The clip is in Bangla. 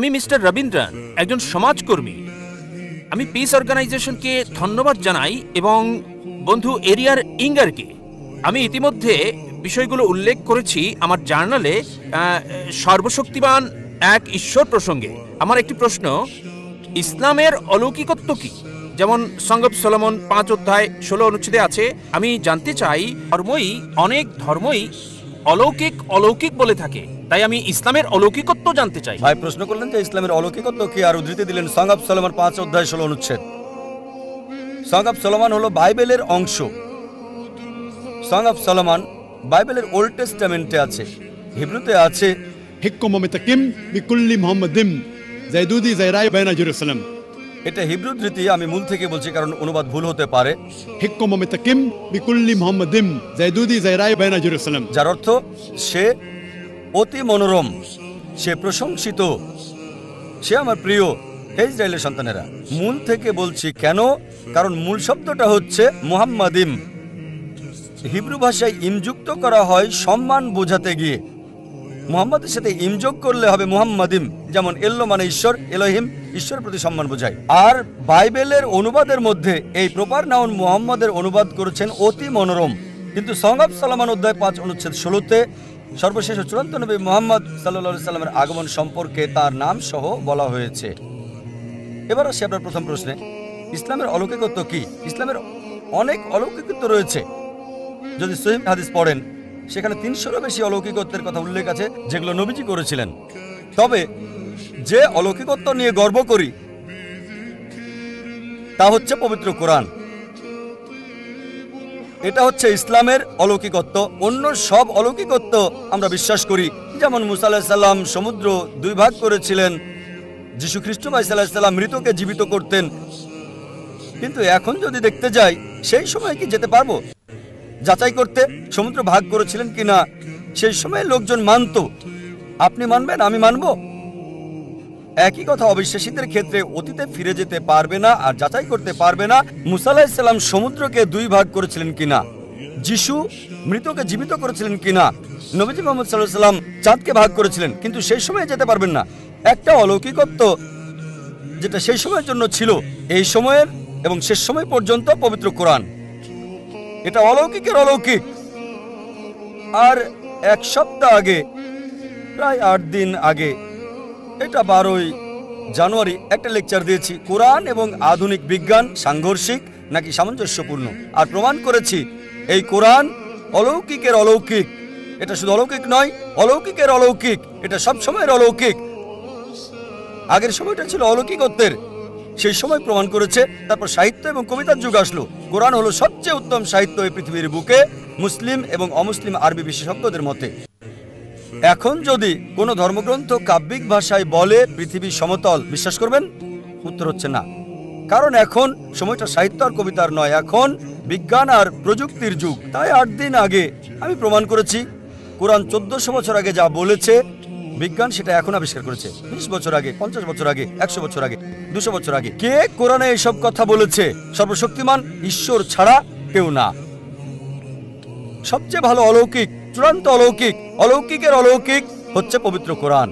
আমি মিস্টার রবীন্দ্রন, একজন সমাজকর্মী। আমি পিস অর্গানাইজেশনকে ধন্যবাদ জানাই এবং বন্ধু এরিয়ার ইঙ্গারকে। আমি ইতিমধ্যে বিষয়গুলো উল্লেখ করেছি আমার জার্নালে সর্বশক্তিমান এক ঈশ্বর প্রসঙ্গে। আমার একটি প্রশ্ন, ইসলামের অলৌকিকত্ব কি? যেমন সং অফ সলোমন 5 অধ্যায় 16 অনুচ্ছেদে আছে। আমি জানতে চাই, অনেক ধর্মই অলৌকিক অলৌকিক বলে থাকে, তাই আমি ইসলামের অলৌকিকত্ব জানতে চাই। ভাই প্রশ্ন করলেন যে ইসলামের অলৌকিকত্ব কি, আর উদ্ধৃতি দিলেন সং অফ সলোমন 5 অধ্যায় 16 অনুচ্ছেদ। সং অফ সলোমন হলো বাইবেলের অংশ। সং অফ সলোমন বাইবেলের ওল্ড টেস্টামেন্টে আছে, হিব্রুতে আছে। হিক্কুম মিতাকিম বিকুল্লি মুহাম্মাদিম জাইদুদি জাইরাই বাইনা জেরুসালেম। এটা হিব্রু ধৃতি, আমি মূল থেকে বলছি কারণ অনুবাদ ভুল হতে পারে। হিক্কুম মিতাকিম বিকুল্লি মুহাম্মাদিম জাইদুদি জাইরাই বাইনা জেরুসালেম, যার অর্থ সে অতি মনোরম, সে প্রশংসিত, সে আমার প্রিয়। হে ইসরায়েলের সন্তানেরা, মূল থেকে বলছি কেন? কারণ মূল শব্দটা হচ্ছে মুহাম্মাদিম। হিব্রু ভাষায় ইমযুক্ত করা হয় সম্মান বোঝাতে গিয়ে। মুহাম্মাদের সাথে ইমযোগ করলে হবে মুহাম্মাদিম। যেমন এল্লো মানে ঈশ্বর, এলোহিম ঈশ্বরের প্রতি সম্মান বোঝায়। আর বাইবেলের অনুবাদের মধ্যে এই প্রপার নাউন মুহাম্মাদের অনুবাদ করেছেন অতি মনোরম। কিন্তু সং অফ সলোমন অধ্যায় 5 অনুচ্ছেদ 16-তে সর্বশেষ ও চূড়ান্ত নবী মুহাম্মদ সাল্লাল্লাহু আলাইহি সাল্লামের আগমন সম্পর্কে তার নাম সহ বলা হয়েছে। এবার আসি আপনার প্রথম প্রশ্নে, ইসলামের অলৌকিকত্ব কি? ইসলামের অনেক অলৌকিকত্ব রয়েছে। যদি সহিহ হাদিস পড়েন, সেখানে 300-এরও বেশি অলৌকিকত্বের কথা উল্লেখ আছে যেগুলো নবীজি করেছিলেন। তবে যে অলৌকিকত্ব নিয়ে গর্ব করি তা হচ্ছে পবিত্র কোরআন। এটা হচ্ছে ইসলামের অলৌকিকত্ব। অন্য সব অলৌকিকত্ব আমরা বিশ্বাস করি, যেমন মুসা আলাইহিস সালাম সমুদ্র 2 ভাগ করেছিলেন, যীশু খ্রিস্ট আলাইহিস সালাম মৃতকে জীবিত করতেন। কিন্তু এখন যদি দেখতে যাই, সেই সময় কি যেতে পারবো যাচাই করতে সমুদ্র ভাগ করেছিলেন কিনা? সেই সময় লোকজন মানত। আপনি মানবেন, আমি মানব। একই কথা অবিশ্বাসীদের ক্ষেত্রে অতীতে ফিরে যেতে পারবে না আর যাচাই করতে পারবে না মুসা আলাইহিস সালাম সমুদ্রকে 2 ভাগ করেছিলেন কিনা, যিশু মৃতকে জীবিত করেছিলেন কিনা, নবীজি মুহাম্মদ সাল্লাল্লাহু আলাইহি সাল্লাম চাঁদকে ভাগ করেছিলেন, কিন্তু সেই সময় যেতে পারবেন না। একটা অলৌকিকত্ব যেটা সেই সময়ের জন্য ছিল, এই সময়ের এবং শেষ সময় পর্যন্ত পবিত্র কোরআন। এটা অলৌকিকের অলৌকিক। আর 1 সপ্তাহ আগে, প্রায় 8 দিন আগে, এটা 12ই জানুয়ারি একটা লেকচার দিয়েছি, কোরআন এবং আধুনিক বিজ্ঞান সাংঘর্ষিক নাকি সামঞ্জস্যপূর্ণ। আর প্রমাণ করেছি এই কোরআন অলৌকিকের অলৌকিক। এটা শুধু অলৌকিক নয়, অলৌকিকের অলৌকিক। এটা সব সময়ের অলৌকিক। আগের সময়টা ছিল অলৌকিকত্বের, সেই সময় প্রমাণ করেছে। তারপর সাহিত্য এবং কবিতার যুগ আসলো। কোরআন হলো সবচেয়ে উত্তম সাহিত্য এই পৃথিবীর বুকে, মুসলিম এবং অমুসলিম আরবি বিশেষজ্ঞদের মতে। এখন যদি কোনো ধর্মগ্রন্থ কাব্যিক ভাষায় বলে পৃথিবী সমতল, বিশ্বাস করবেন? উত্তর হচ্ছে না। কারণ এখন সময়টা সাহিত্য আর কবিতার নয়, এখন বিজ্ঞান আর প্রযুক্তির যুগ। তাই 8 দিন আগে আমি প্রমাণ করেছি কোরআন 1400 বছর আগে যা বলেছে, বিজ্ঞান সেটা এখন আবিষ্কার করেছে। 20 বছর আগে, 50 বছর আগে, 100 বছর আগে, 200 বছর আগে। কে কোরআনে এসব কথা বলেছে? সর্বশক্তিমান ঈশ্বর ছাড়া কেউ না। সবচেয়ে ভালো অলৌকিক, চূড়ান্ত অলৌকিক, অলৌকিকের অলৌকিক হচ্ছে পবিত্র কোরআন।